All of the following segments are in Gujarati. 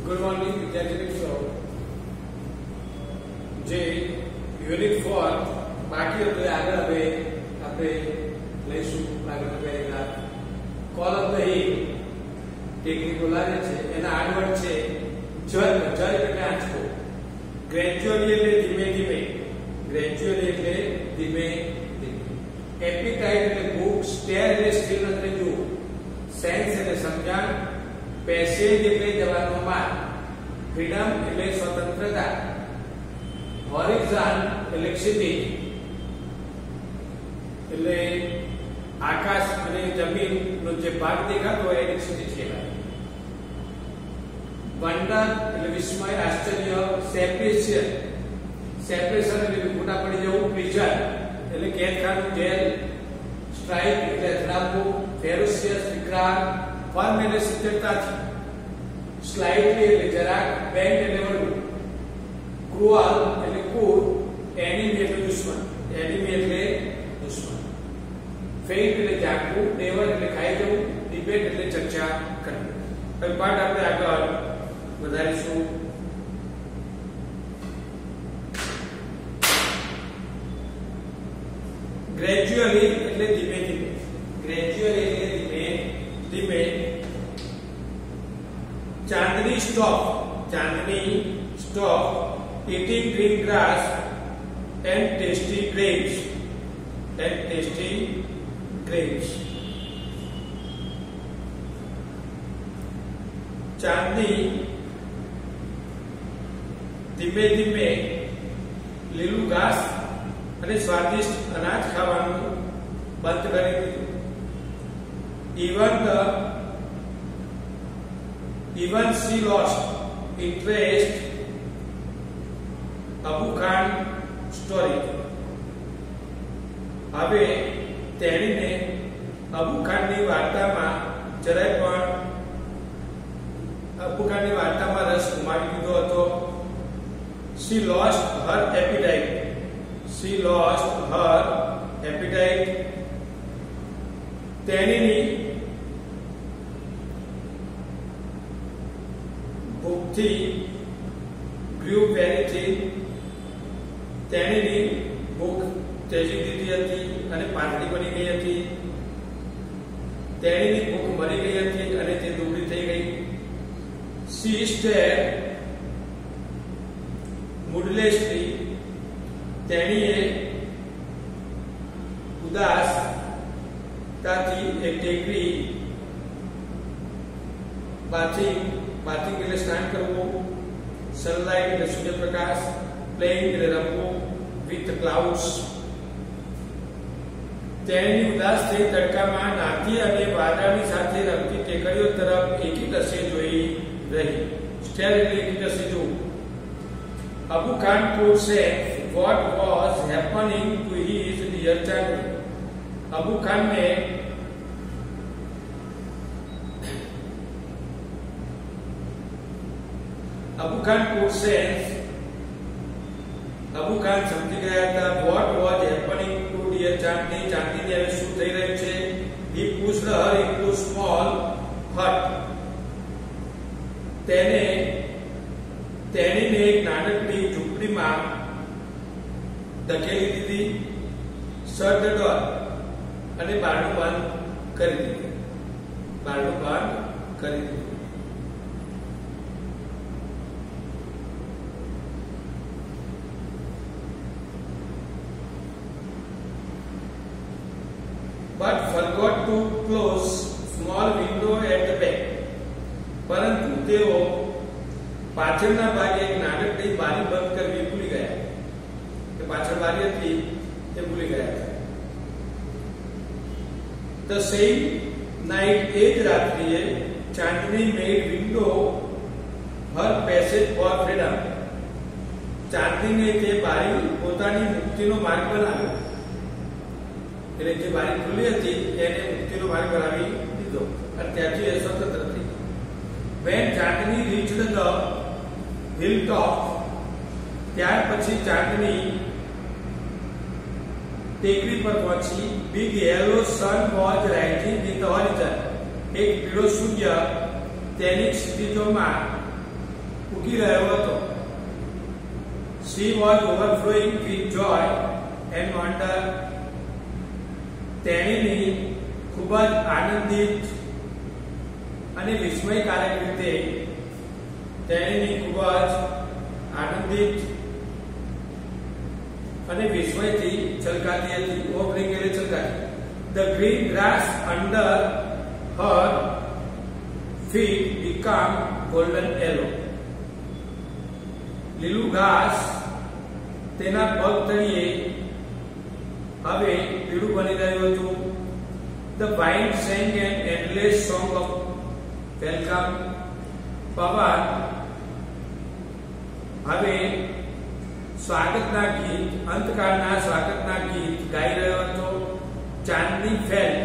गुड मॉर्निंग विद्यार्थी मित्रों, जे યુનિટ 4 બાકી હતું આગળ હવે આપણે લઈશું. આગળ પહેલા call of the hill technique બોલાવે છે, એના આગળ છે જલ. જલ એટલે આંચકો. ગ્રેજ્યુઅલી એટલે ધીમે ધીમે. ગ્રેજ્યુઅલી એટલે ધીમે ધીમે. એપિટાઇટ એટલે ભૂખ. સ્ટેર એટલે સ્થિર એટલે જોવું. સેન્સ એટલે સમજણ. પેસેજ એટલે જવાનો માર્ગ. ફ્રીડમ એટલે સ્વતંત્રતા. હોરિઝોન એટલે ક્ષિતિજ એટલે આકાશ અને જમીનનો જે ભાગ દેખાતો હોય એને ક્ષિતિજ કહેવાય. વંડર એટલે વિસ્મય, આશ્ચર્ય. સેપરેશન, સેપરેશન એટલે વિખૂટા પડી જવું. પ્રિઝન એટલે કેદખાનું, જેલ. સ્ટ્રાઇક એટલે અથડાવવું. ફેરોશિયસ વિકરાળ. ફર્મ એટલે સ્થિરતાથી. સ્લાઇટલી એટલે જરાક. બેન્ડ એટલે વળવું. ક્રુઅલ એટલે ક્રૂર. એનિમી એટલે દુશ્મન. એનિમી એટલે દુશ્મન. ફેઇન્ટ એટલે જાગવું. ડેવર એટલે ખાઈ જવું. ડિબેટ એટલે ચર્ચા કરવી. હવે પાઠ આપણે આગળ વધારીશું. ગ્રેજ્યુઅલી એટલે ધીમે ધીમે. ગ્રેજ્યુઅલી એટલે ધીમે ધીમે. Chandni stop. Chandni stop eating green grass and tasty grapes. And tasty grapes. Chandni ધીમે ધીમે લીલું ઘાસ અને સ્વાદિષ્ટ અનાજ ખાવાનું બંધ કરી દીધું. Even she lost interest Abu Khan story. હવે તેણીને અબુ ખાનની વાર્તામાં જરાય પણ અબુ ખાનની વાર્તામાં રસ ગુમાવી દીધો હતો. She lost her appetite. She lost her appetite. તેણીની ભૂખથી grew very thin. તેણીની ભૂખ તેજી દીધી હતી અને પાતળી બની ગઈ હતી. તેણીની ભૂખ મરી ગઈ હતી અને તે દુબળી થઈ ગઈ. She stared moodlessly. તેણીએ ઉદાસતાથી એક ટેકરી. બાથિંગ એટલે સ્નાન કરવું. સનલાઇટ એટલે સૂર્યપ્રકાશ. પ્લેઇંગ એટલે રમવું. With clouds. તેણી ઉદાસ થઈ તડકામાં નાતી અને વાદળની સાથે રમતી ટેકરીઓ તરફ એકી ટસે જોઈ રહી. સ્ટેર એટલે એકી ટસે જોવું. Abu Khan could say what was happening to his dear child. Abu ખાનને અબુ ખાન could sense. અબુ ખાન સમજી ગયા હતા what was happening to dear ચાંદની. ચાંદની હવે શું થઈ રહ્યું છે. he pushed her into small hut. તેણીને એક નાનકડી ઝૂંપડીમાં ધકેલી દીધી. shut the door અને બારણું બંધ કરી દીધું. બારણું બંધ કરી દીધું. but forgot to close small window at the back. પરંતુ તેઓ પાછળના ભાગે એક નાનકડી બારી બંધ કરવી ભૂલી ગયા. કે પાછળ બારી હતી તે ભૂલી ગયા હતા. The same night, એ જ રાત્રિએ ચાંદની made window her passage for freedom. ચાંદનીને તે બારી પોતાની મુક્તિનો માર્ગ બનાવ્યો. એટલે જે બારી ખુલ્લી હતી એને મુક્તિનો માર્ગ બનાવી દીધો અને ત્યાંથી એ સ્વતંત્ર થઈ. When Chandni reached the hilltop, ત્યાર પછી ચાંદની ટેકરી પર પહોંચી. Big yellow sun was rising in the horizon. એક પીળો સૂર્ય તેની ક્ષિતિજોમાં ઉગી રહ્યો હતો. She was overflowing with joy and wonder. તેણીની ખૂબ જ આનંદિત અને વિસ્મયકારક રીતે તેણીની ખૂબ જ આનંદિત અને વિસ્મયથી છલકાતી હતી. ઓવરફ્લોઈંગ એટલે છલકાતી. The green grass under her feet became golden yellow. લીલું ઘાસ તેના પગ તળિયે હવે પીળું બની રહ્યું હતું. The vine sang an endless song of welcome. પવન હવે સ્વાગતના ગીત, અંતકાળના સ્વાગતના ગીત ગાઈ રહ્યો હતો. ચાંદની felt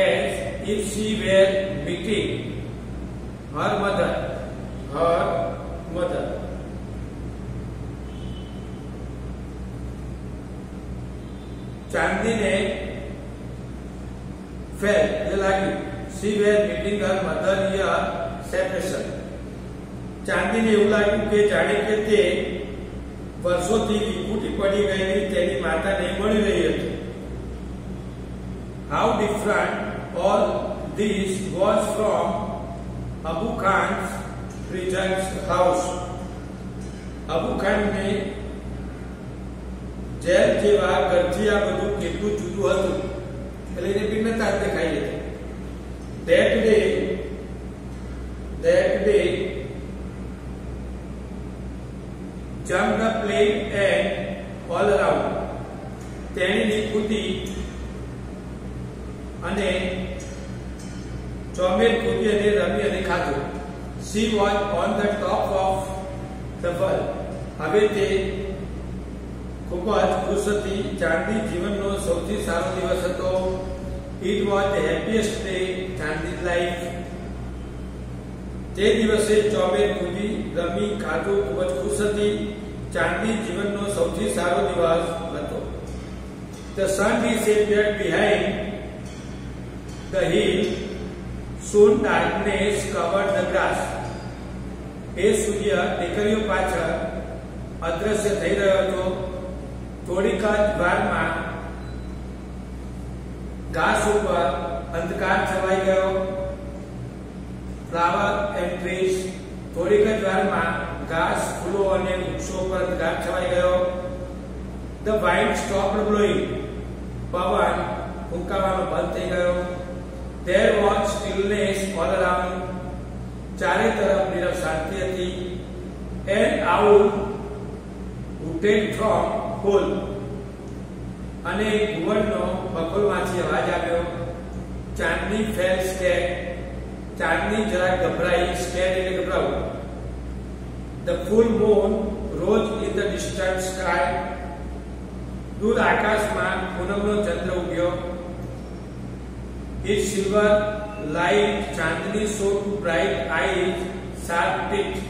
as if she were meeting her mother. ચાંદીને felt એ લાગ્યું she were meeting her mother year separation. ચાંદીને એવું લાગ્યું કે જાણે કે તે વર્ષોથી વિખૂટી પડી ગયેલી તેની માતાને મળી રહી હતી. How different all this was from Abu Khan's present house. Abu ખાનને જેલ જેવા ઘરથી આ બધું કેટલું જુદું હતું એટલે એને ભિન્નતા દેખાઈ હતી. That day jumped the plane and all around. તેણીની કૂદી અને ચોમેર કૂદી અને રમી અને ખાધું. She was on the top of the world. હવે તે ખૂબ જ ખુશ હતી. ચાંદી જીવનનો સૌથી સારો દિવસ હતો. It was the happiest day Chandi's life. તે દિવસે ચોમેર કૂદી રમી ખાધું ખૂબ જ ખુશ હતી. ચાંદી જીવનનો સૌથી સારો દિવસ હતો. The sun disappeared behind the hill. Soon darkness covered the grass. એ સૂર્ય ટેકરીઓ પાછળ અદ્રશ્ય થઈ રહ્યો હતો. થોડીક જ વારમાં ઘાસ ઉપર અંધકાર છવાઈ ગયો. ફ્લાવર એન્ડ ટ્રીઝ, થોડીક જ વારમાં ઘાસ, ફૂલો અને વૃક્ષો પર અંધકાર છવાઈ ગયો. The wind stopped blowing. પવન ફૂંકાવાનો બંધ થઈ ગયો. There was stillness all around. ચારે તરફ નીરવ શાંતિ હતી. An owl hooted from hole. અને ઘુવડનો બકોલમાંથી અવાજ આવ્યો. ચાંદની felt scared. ચાંદની જરા ગભરાઈ. scared એટલે ગભરાવું. The full moon rose in the distant sky. દૂર આકાશમાં પૂનમનો ચંદ્ર ઉગ્યો. Its silver light Chandni showed to bright eyes, sharp teeth,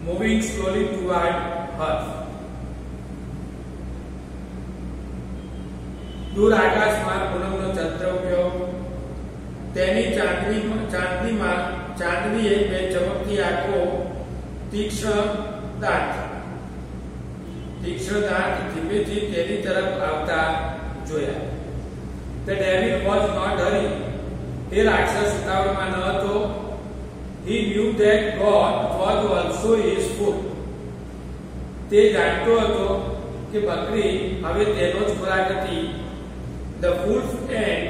moving slowly toward her. દૂર આકાશમાં પૂનમનો ચંદ્ર ઉગ્યો. તેની ચાંદનીએ બે ચમકતી આંખો, તીક્ષ્ણ દાંત ધીમેથી તેની તરફ આવતા જોયા. The devil was not hurrying. એ રાક્ષસ ઉતાવળમાં ન હતો. He knew that God was also his food. તે જાણતો હતો કે બકરી હવે તેનો જ ખોરાક હતી. The wolf and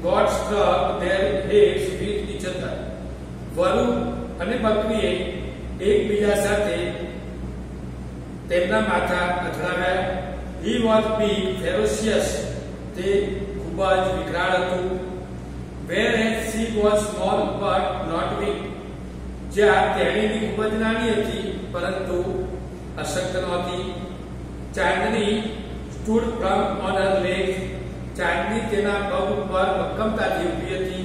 God struck their heads with each other. વરુ અને બકરીએ એકબીજા સાથે તેમના માથા અથડાવ્યા. He was big, ferocious. તે ખૂબ જ વિકરાળ હતું. Whereas she was small but not weak. જ્યાં તેણીની ખૂબ જ નાની હતી પરંતુ અશક્ત નહોતી. ચાંદની stood firm on her legs. ચાંદની તેના પગ ઉપર મક્કમતાથી ઊભી હતી.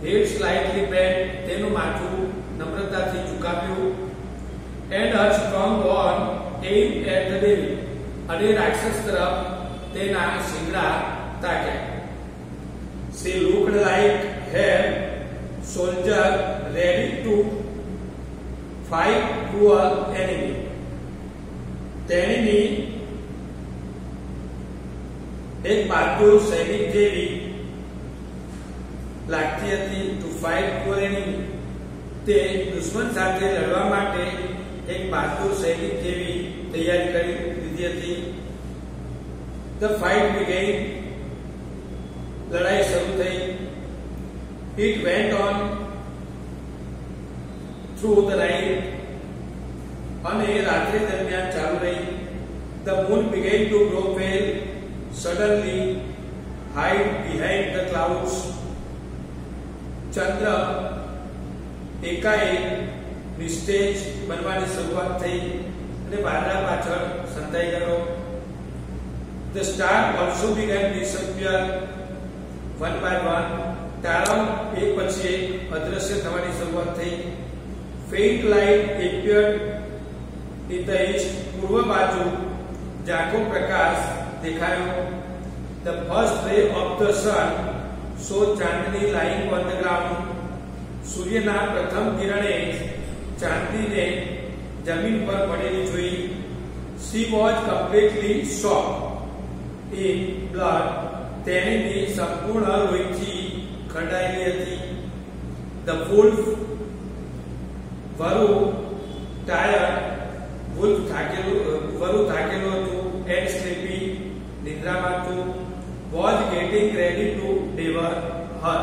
Head slightly bent. તેનું માથું નમ્રતાથી ઝુકાવ્યું. And her strong arm aimed at the devil. અને રાક્ષસ તરફ તેના શિંગડા તાક્યા. She looked like her soldier ready to fight cruel enemy. તેણીની એક બહાદુર સૈનિક જેવી લાગતી હતી. ટુ ફાઇટ cruel enemy, તે દુશ્મન સાથે લડવા માટે એક બહાદુર સૈનિક જેવી તૈયારી કરી લીધી હતી. The fight began, લડાઈ શરૂ થઈ. It went on through the night, અને રાત્રિ દરમિયાન ચાલુ રહી. The moon began to grow pale, suddenly hide behind the clouds. ચંદ્ર એકાએક નિસ્તેજ બનવાની શરૂઆત થઈ અને વાદળા પાછળ સંતાઈ ગયો. The star also began to disappear one by one. તારાઓ એક પછી એક અદ્રશ્ય થવાની શરૂઆત થઈ. Faint light appeared in the east. પૂર્વ બાજુ ઝાંખો પ્રકાશ દેખાયો. The first ray of the sun showed Chandni lying on the ground. સૂર્યના પ્રથમ કિરણે ચાંદીને જમીન પર પડેલી જોઈ. She was completely soaked in blood. તેણીની સંપૂર્ણ લોહીથી ખંડાયેલી હતી. The wolf, વરુ tired, wolf વરુ થાકેલું હતું. And sleepy, નિદ્રામાં હતું. Was getting ready to devour her,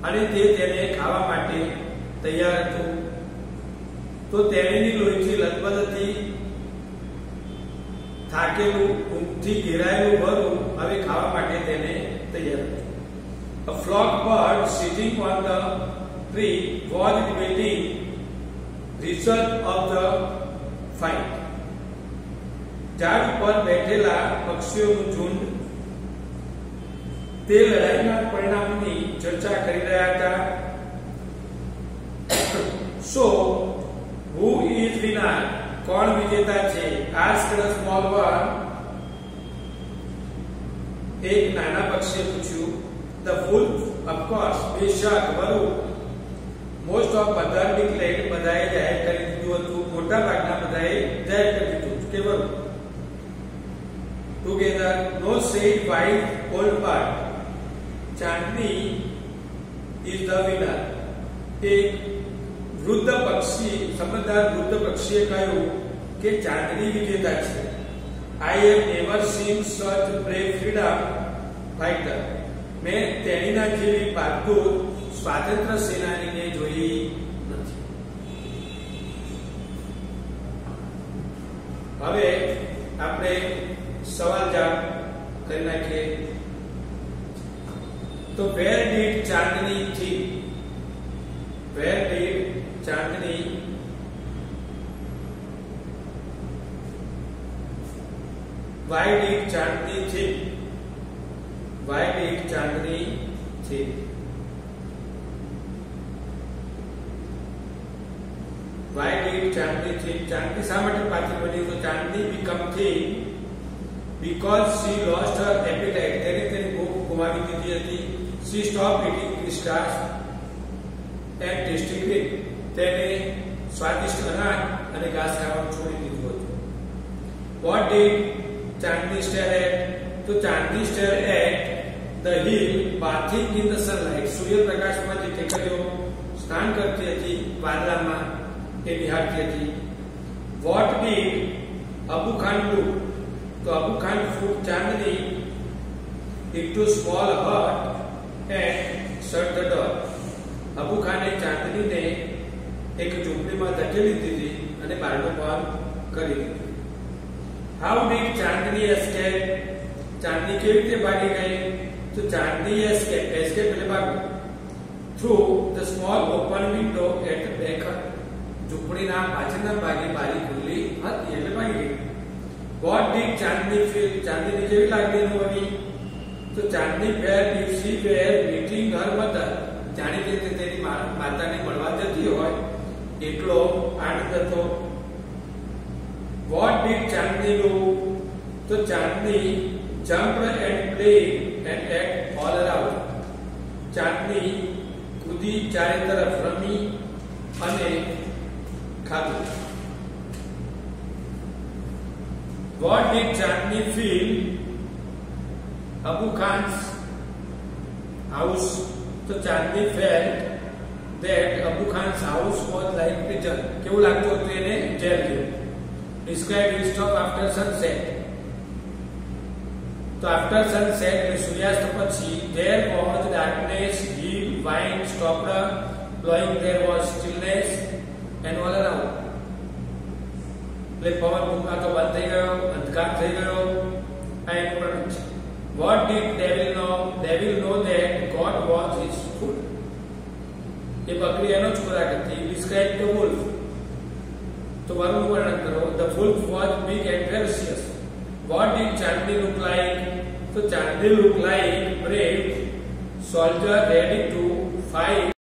અને તે તેને ખાવા માટે તૈયાર હતું. તો તેણીની લોહીથી લથબથ હતી. થાકેલું, ઊંઘથી ઘેરાયેલું વરુ હવે ખાવા માટે તેને તૈયાર હતું. A flock bird sitting on the tree was debating result of the fight. ઝાડ પર બેઠેલા પક્ષીઓનું ઝુંડ તે લડાઈના પરિણામની ચર્ચા કરી રહ્યા હતા. So who is winner? કોણ વિજેતા છે? asked a small bird. એક નાના પક્ષીએ પૂછ્યું. The wolf, of course, બેશક વરુ. most of બધા declared, બધાએ જાહેર કરી દીધું હતું. મોટા ભાગના બધાએ જાહેર કરી દીધું કે વરુ. Together, no said white old bird. Chandni is the winner. એક વૃદ્ધ પક્ષી, સમજદાર વૃદ્ધ પક્ષીએ કહ્યું કે ચાંદની વિજેતા છે. I have never seen such brave freedom fighter. મેં તેણીના જેવી બહાદુર સ્વાતંત્ર્ય સેનાનીને જોઈ નથી. હવે આપણે સવાલ જવાબ કરી નાખીએ. તો where did Chandni think? Where did Chandni why did Chandni think? Why did Chandni think? Why did Chandni think? ચાંદની શા માટે પાછી બની? તો ચાંદની become think because she lost her appetite. તેની ભૂખ ગુમાવી દીધી હતી. She stopped eating stars and tasting it. તેને સ્વાદિષ્ટ અનાજ અને ઘાસ ખાવાનું છોડી દીધું હતું. What did Chandni stare at? તો ચાંદની stare at the hill bathing in the sunlight. સૂર્યપ્રકાશમાં જે ટેકરીઓ સ્નાન કરતી હતી વાદળામાં એ નિહાળતી હતી. What did Abu Khan do? તો Abu Khan put Chandni into small hut and shut the door. Abu ખાને ચાંદનીને એક ઝૂંપડીમાં ધકેલી દીધી અને બારણું બંધ કરી દીધું. How did Chandni escape? ચાંદની કેવી રીતે ભાગી ગઈ? તો ચાંદની escape એટલે ભાગવું. Through the small open window at the back. ઝૂંપડીના પાછળના ભાગે બારી ખુલ્લી હતી એટલે ભાગી ગઈ. What did Chandni feel? ચાંદની કેવી લાગણી અનુભવી? તો ચાંદની felt if she were meeting her mother. જાણી કે તેની માતાને મળવા જતી હોય એટલો આનંદ હતો. What did Chandni do? તો ચાંદની jumped and played and act all around. ચાંદની કૂદી ચારે તરફ રમી અને ખાધું. What did Chandni feel Abu Khan's house? So Chandni felt that Abu Khan's house was like prison. કેવું લાગતું હતું એને? જેલ જેવું. Describe his stop after sunset. So after sunset, એટલે સૂર્યાસ્ત પછી, there was darkness, hill, wind stopped blowing, there was stillness and all around. એટલે પવન ફૂંકાતો બંધ થઈ ગયો, અંધકાર થઈ ગયો. આ એક પણ છે. What did devil know? Devil know that God was his food. ये बकरी एनो જ ખોરાક હતી. Describe the wolf. तो वर्णन वर्णन करो. The wolf was big and ferocious. What did Chandni look like? So Chandni looked like brave soldier ready to fight.